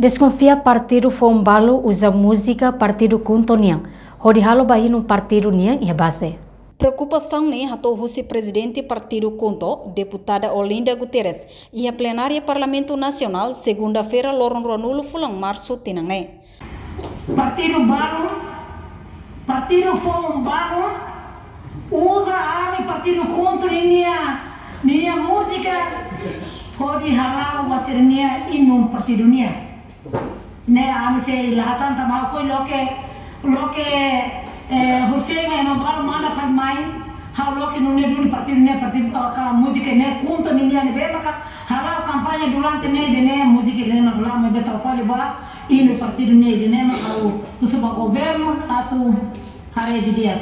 Desconfia partido Fombalo usa música partido Kuntonian. Hodihalo bahi no partido niang e base. Preocupação ne hatou o presidente partido Kunto, deputada Olinda Guterres, e a plenária Parlamento Nacional segunda-feira Loron Ronulo fulang março tinangne. Partido Balo, partido Fombalo usa a partido Kunto niya música hodihalau wasirnia inum partido niya. Ne ami se lahatan tama foi loke Hussein e mabalo mana fai mai ha loke nune dun partido ka música ne Kunto niya ne be maka halau kampanye durante ne música ne magla me beta fali ba ino partido ne de ne maka o seu governo atu hare de dia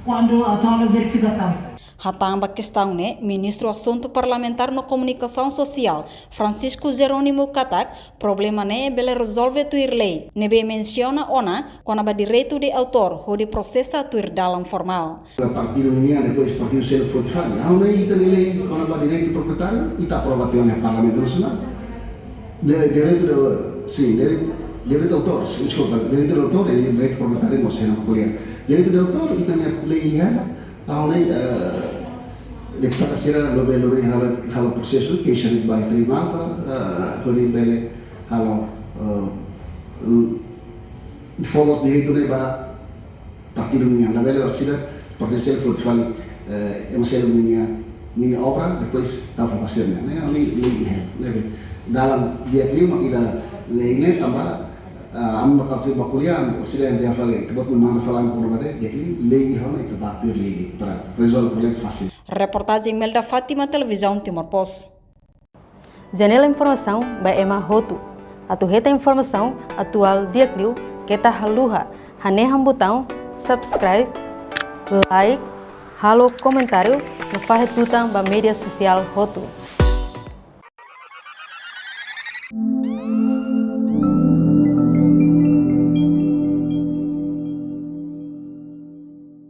quando a tua verificação. Hatamba questão né, ministro assunto parlamentar no comunicação social, Francisco Jerônimo Katak, problema né bele resolve tuir lei. Nebe menciona ona quando a direito de autor o de processa tuir dalam formal. A partir do dia depois partido selo foi falho. Há uma lei quando a direito proprietário e está aprovação no Parlamento Nacional. Direito de autor, desculpa, direito de autor e direito proprietário não se não apoia. Direito de autor e tem a lei deputada sira lobe halo processo que sharit by tribunal para bele halo fomos direito ne ba partido minha la bele sira potencial futebol emoção minha obra depois da aprovação né ali dalam dia kelima kita lei tambah amma kapti bakulian sila yang dia fale kebut memang falam kurbannya jadi lei hona itu bapir lei para resolver problem fácil. Reportagem Melda Fátima, Televisão Timor-Poste. Janela Informação by Emma Hotu. Atuheta informação atual diakliu kita haluha haneham botão subscribe, like, halo comentário no fahet tutang ba media sosial Hotu.